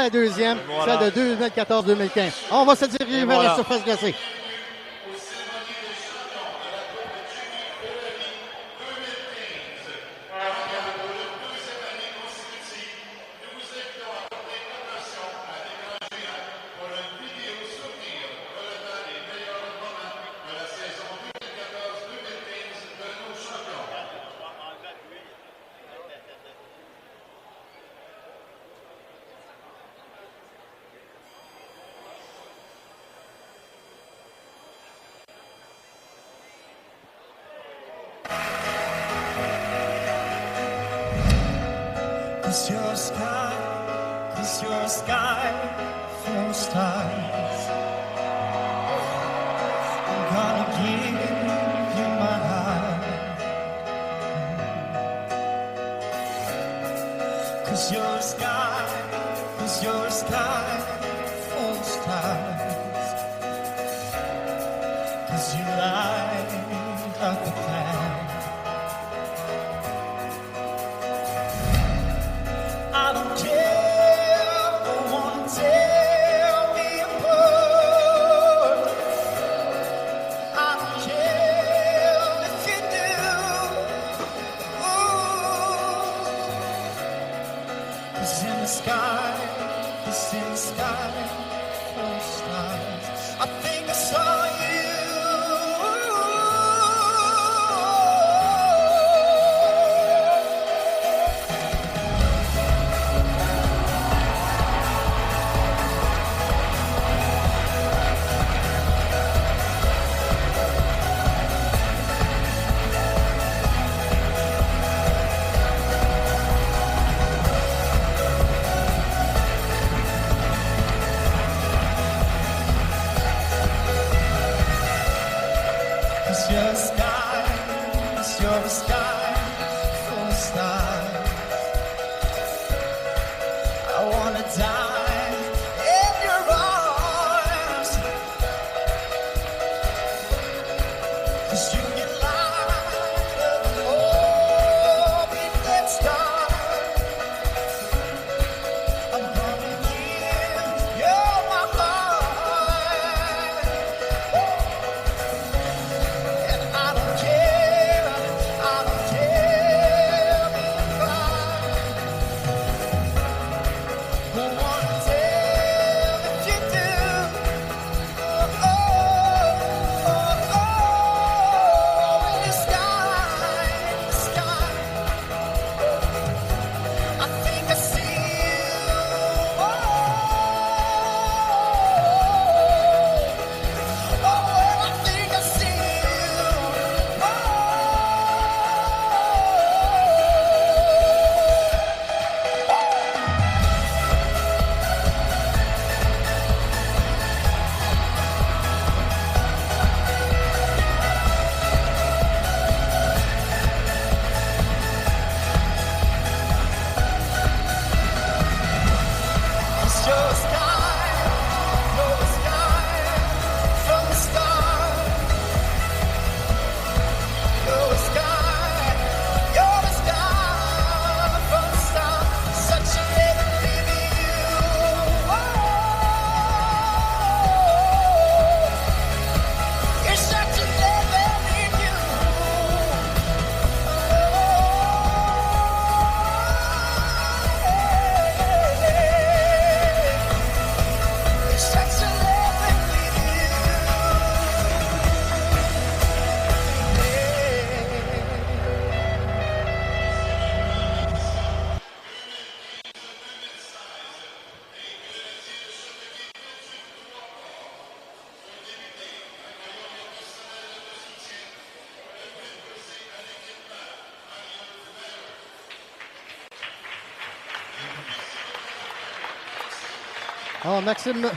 la deuxième, celle de 2014-2015. On va se diriger vers la surface glacée. Cause your sky full of stars. I'm gonna give you my heart. Cause your sky full of stars. Cause you light up the path. I don't care, no one tear me apart. I don't care if you do. Cause in the sky, full of stars, I think I saw you. Your sky full of stars. I wanna die in your arms. Cause you can light up the morning star. I'm gonna give you my heart. And I don't care if I don't wanna tell if you do. Oh, in the sky, I think I see you. Oh, I think I see you. It's your sky from the start. Your sky from the start. Such a heavenly view. You're such a heavenly view. You're such a heavenly view. Alors, Maxime,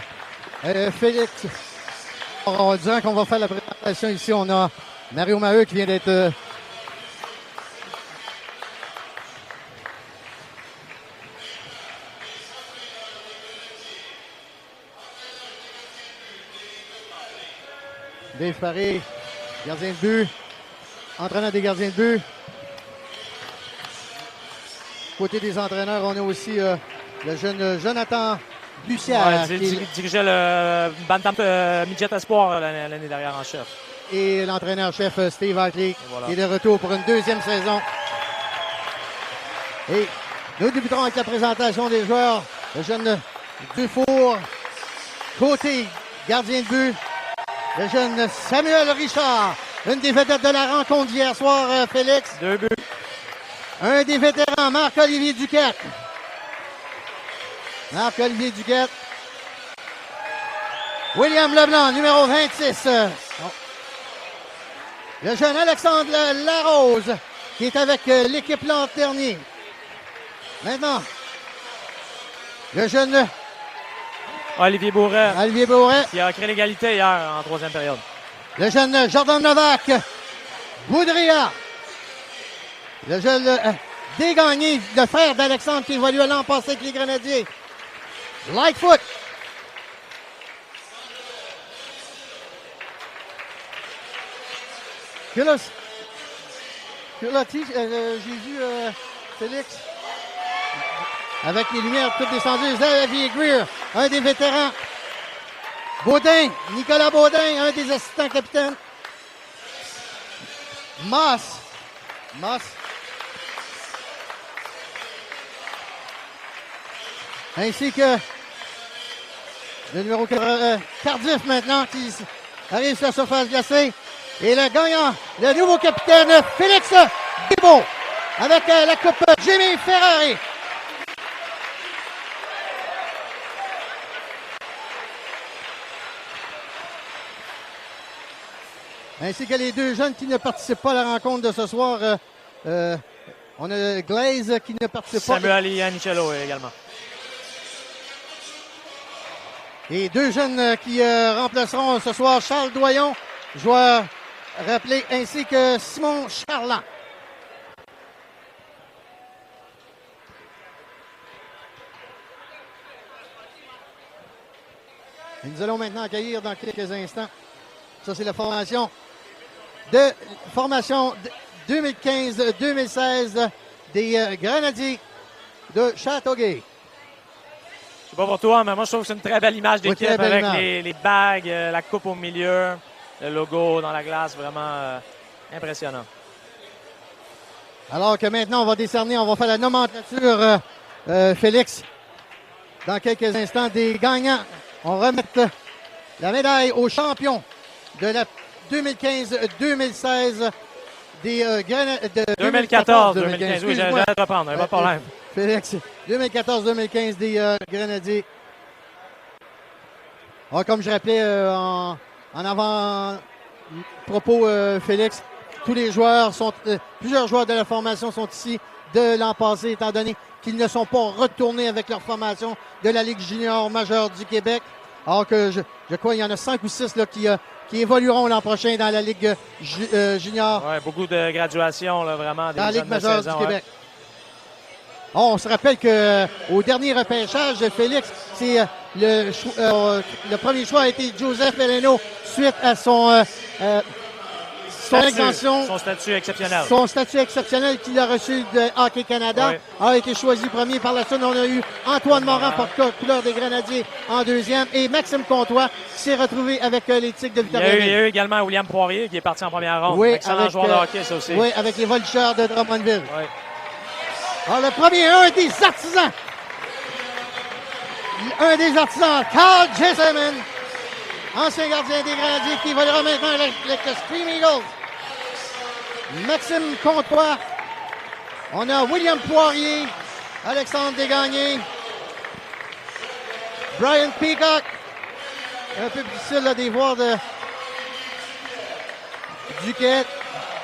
Félix, en disant qu'on va faire la présentation ici, on a Mario Maheu qui vient d'être Dave Paré, gardien de but, entraîneur des gardiens de but. Côté des entraîneurs, on a aussi le jeune Jonathan Bussière dirigeait le Bantam Midget Espoir l'année dernière en chef. et l'entraîneur-chef Steve Hartley Voilà. qui est de retour pour une deuxième saison. Et nous débuterons avec la présentation des joueurs. Le jeune Dufour, côté gardien de but. Le jeune Samuel Richard, une des vedettes de la rencontre d'hier soir, Félix. 2 buts. Un des vétérans, Marc-Olivier Duquette. Marc-Olivier Duquette. William Leblanc, numéro 26. Le jeune Alexandre Larose, qui est avec l'équipe Lanternier. Maintenant, le jeune Olivier Bourret, Olivier Bourret. qui a créé l'égalité hier en 3e période. Le jeune Jordan Novak. Boudria. Le jeune Dégagné, le frère d'Alexandre qui évolue l'an passé avec les Grenadiers. Lightfoot. Culotti, j'ai vu Félix. Avec les lumières toutes descendues. Xavier Greer, un des vétérans. Baudin, Nicolas Baudin, un des assistants capitaines. Moss. Ainsi que le numéro Cardiff maintenant qui arrive sur la surface glacée. Et le gagnant, le nouveau capitaine Félix Bibeau avec la coupe Jimmy Ferrari. Ainsi que les deux jeunes qui ne participent pas à la rencontre de ce soir. On a Glaze qui ne participe pas. Samuel Iannicello également. Et deux jeunes qui remplaceront ce soir Charles Doyon, joueur rappelé, ainsi que Simon Charland. Et nous allons maintenant accueillir dans quelques instants. Ça, c'est la formation 2015-2016 des Grenadiers de Châteauguay. Je sais pas pour toi, mais moi, je trouve que c'est une très belle image d'équipe très belle avec image. les bagues, la coupe au milieu, le logo dans la glace, vraiment impressionnant. Alors que maintenant, on va décerner, on va faire la nomenclature, Félix, dans quelques instants, des gagnants. On va remettre la médaille aux champions de la 2015-2016 des Grenadiers. 2014, 2015, oui, j'allais te reprendre, pas de problème. Félix, 2014-2015 des Grenadiers. Ah, comme je rappelais en avant-propos, Félix, tous les joueurs sont, plusieurs joueurs de la formation sont ici de l'an passé, étant donné qu'ils ne sont pas retournés avec leur formation de la Ligue junior majeure du Québec. Alors que je crois qu'il y en a 5 ou 6 là, qui évolueront l'an prochain dans la Ligue junior. Oui, beaucoup de graduations, là, vraiment. Des Dans la Ligue jeunes de majeure 16 ans, du Québec. On se rappelle qu'au dernier repêchage, Félix, c'est le premier choix a été Joseph Eleno suite à son exemption. Son statut exceptionnel. Son statut exceptionnel qu'il a reçu de Hockey Canada Oui. a été choisi premier. Par la suite, on a eu Antoine Morand, porte-couleur des Grenadiers, en deuxième. Et Maxime Comtois qui s'est retrouvé avec les Tigres de Il y a Victoriaville. eu également William Poirier qui est parti en première ronde. Oui, Excellent avec, joueur de hockey, ça aussi. Oui, avec les Voltigeurs de Drummondville. Oui. Alors, le premier, un des artisans. Un des artisans, Carl Jesseman, ancien gardien des Grenadiers, qui évoluera maintenant avec le Scream Eagles. Maxime Comtois. On a William Poirier, Alexandre Desgagnés, Brian Peacock. Un peu difficile là, des voir de Duquette.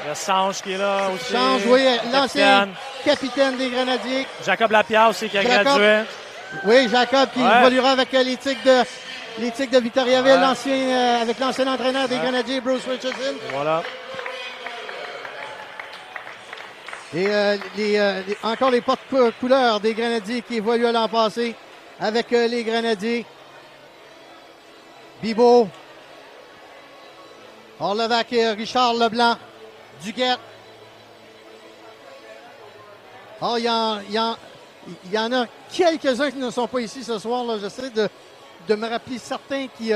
Il y a Sanche qui est là aussi. Change, oui, l'ancien Capitaine. capitaine des Grenadiers. Jacob Lapierre aussi qui a Jacob. gradué. Oui, Jacob qui Ouais. évoluera avec les Tigres de Victoriaville, Ouais. avec l'ancien entraîneur des Ouais. Grenadiers, Bruce Richardson. Voilà. Et encore les porte-couleurs des Grenadiers qui évoluent l'an passé avec les Grenadiers. Bibeau. Orlevac et Richard Leblanc. Duquette. Oh, il y a il y en a quelques-uns qui ne sont pas ici ce soir. Là. J'essaie de me rappeler certains qui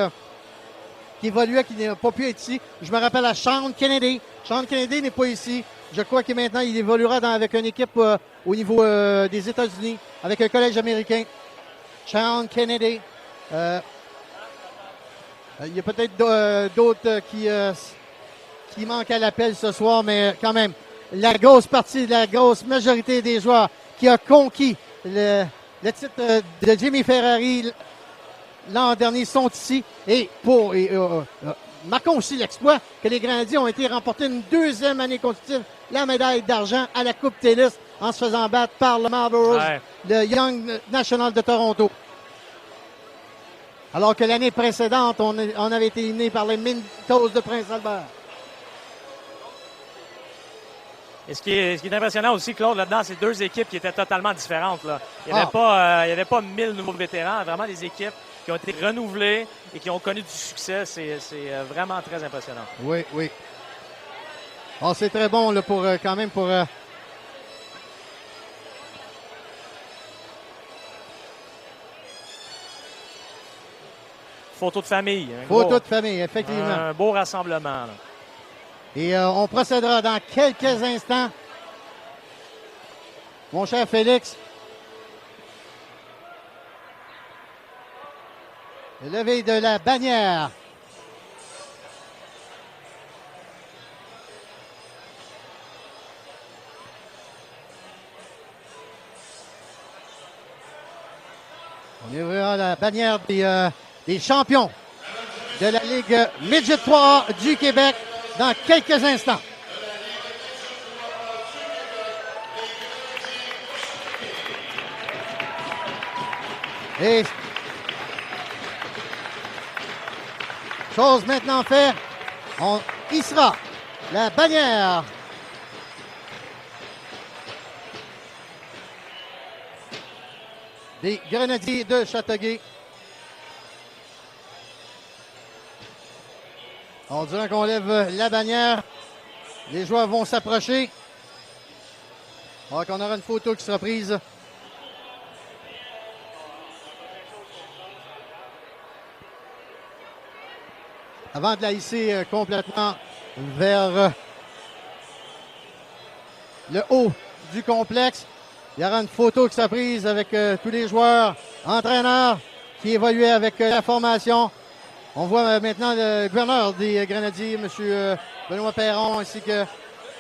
évoluaient, qui n'ont pas pu être ici. Je me rappelle à Sean Kennedy. Sean Kennedy n'est pas ici. Je crois que maintenant, il évoluera avec une équipe au niveau des États-Unis, avec un collège américain. Sean Kennedy. Il y a peut-être d'autres qui manquent à l'appel ce soir, mais quand même, la grosse partie, la grosse majorité des joueurs qui a conquis le titre de Jimmy Ferrari l'an dernier sont ici. Et marquons aussi l'exploit que les Grenadiers ont été remportés une deuxième année consécutive la médaille d'argent à la Coupe Telus en se faisant battre par le Marlboros, le Young National de Toronto. Alors que l'année précédente, on avait été éliminé par les Mintos de Prince-Albert. Et ce qui est impressionnant aussi, Claude, là-dedans, c'est deux équipes qui étaient totalement différentes. Là. Il n'y avait pas 1000 nouveaux vétérans, vraiment des équipes qui ont été renouvelées et qui ont connu du succès. C'est vraiment très impressionnant. Oui, oui. Oh, c'est très bon là, pour quand même pour... Photo de famille. Photo de famille, effectivement. Un beau rassemblement. Là. Et on procédera dans quelques instants. Mon cher Félix. Le lever de la bannière. On ouvrira la bannière des champions de la Ligue Midget 3 du Québec dans quelques instants. Et chose maintenant faite, on hissera la bannière des Grenadiers de Châteauguay. On dirait qu'on lève la bannière. Les joueurs vont s'approcher. Alors qu'on aura une photo qui sera prise. Avant de la hisser complètement vers le haut du complexe, il y aura une photo qui sera prise avec tous les joueurs, entraîneurs qui évoluaient avec la formation. On voit maintenant le gouverneur des Grenadiers, M. Benoît Perron, ainsi que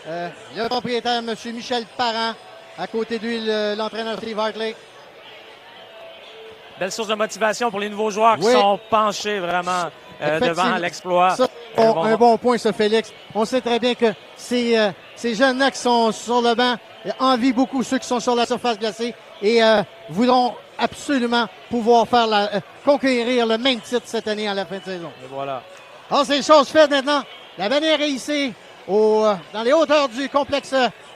le propriétaire, M. Michel Parent. À côté de lui, l'entraîneur Steve Hartley. Belle source de motivation pour les nouveaux joueurs qui sont penchés vraiment devant l'exploit. Un bon point, ce Félix. On sait très bien que ces jeunes-là qui sont sur le banc envient beaucoup ceux qui sont sur la surface glacée et voudront absolument pouvoir conquérir le même titre cette année à la fin de saison. Et voilà. Alors, c'est chose faite maintenant. La bannière est hissée dans les hauteurs du complexe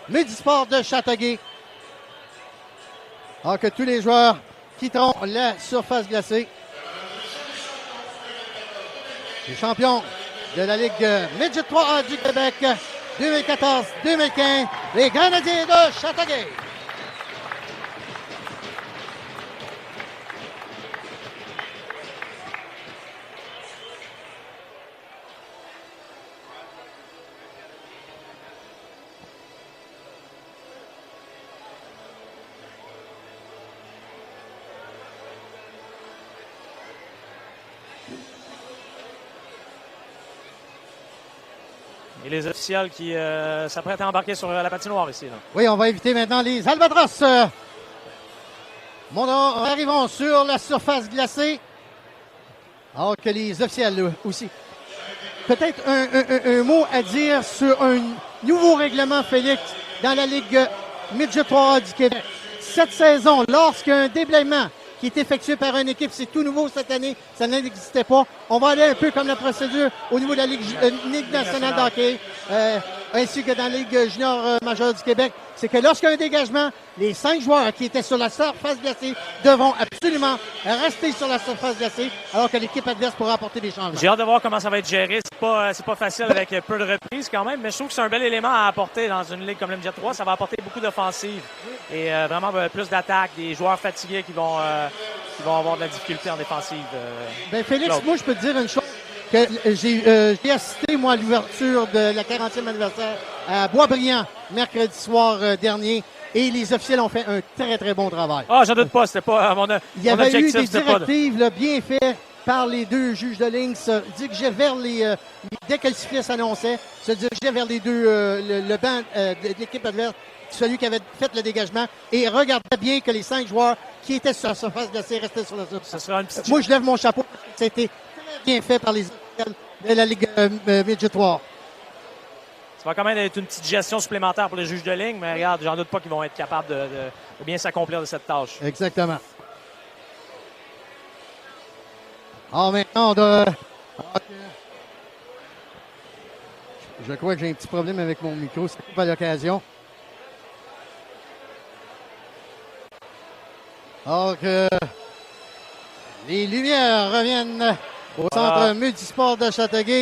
Multisport de Châteauguay. Alors que tous les joueurs quitteront la surface glacée. Les champions de la Ligue Midget 3A du Québec 2014-2015, les Grenadiers de Châteauguay. Et les officiels qui s'apprêtent à embarquer sur la patinoire ici. Là. Oui, on va inviter maintenant les Albatros. Arrivons sur la surface glacée. Alors que les officiels aussi. Peut-être un mot à dire sur un nouveau règlement, Félix, dans la Ligue Midget 3A du Québec. Cette saison, lorsqu'un déblaiement qui est effectué par une équipe, c'est tout nouveau cette année, ça n'existait pas. On va aller un peu comme la procédure au niveau de la Ligue nationale d'hockey. ainsi que dans la Ligue junior majeure du Québec, c'est que lorsqu'il y a un dégagement, les 5 joueurs qui étaient sur la surface glacée devront absolument rester sur la surface glacée, alors que l'équipe adverse pourra apporter des changements. J'ai hâte de voir comment ça va être géré. C'est pas facile avec peu de reprises quand même, mais je trouve que c'est un bel élément à apporter dans une ligue comme l'MJ 3. Ça va apporter beaucoup d'offensives et vraiment plus d'attaques, des joueurs fatigués qui vont avoir de la difficulté en défensive. Ben Félix, Claude. moi je peux te dire une chose, que j'ai assisté moi à l'ouverture de la 40e anniversaire à Boisbriand mercredi soir dernier et les officiels ont fait un très très bon travail. Ah, j'en doute pas, c'était pas Il y avait eu objectif, des c'était pas directives là, bien faites par les deux juges de ligne, se dirigeaient vers dès que le sifflet s'annonçait, se dirigeaient vers les deux, le banc de l'équipe adverse, celui qui avait fait le dégagement, et regardait bien que les 5 joueurs qui étaient sur la surface glacée restaient sur la surface. Ce sera une petite... Moi, je lève mon chapeau. C'était très bien fait par les officiels de la Ligue Midget 3. Ça va quand même être une petite gestion supplémentaire pour les juges de ligne, mais regarde, j'en doute pas qu'ils vont être capables de bien s'accomplir de cette tâche. Exactement. Alors maintenant, on doit... Je crois que j'ai un petit problème avec mon micro. C'est pas l'occasion. Alors que les lumières reviennent au centre multisport de Châteauguay.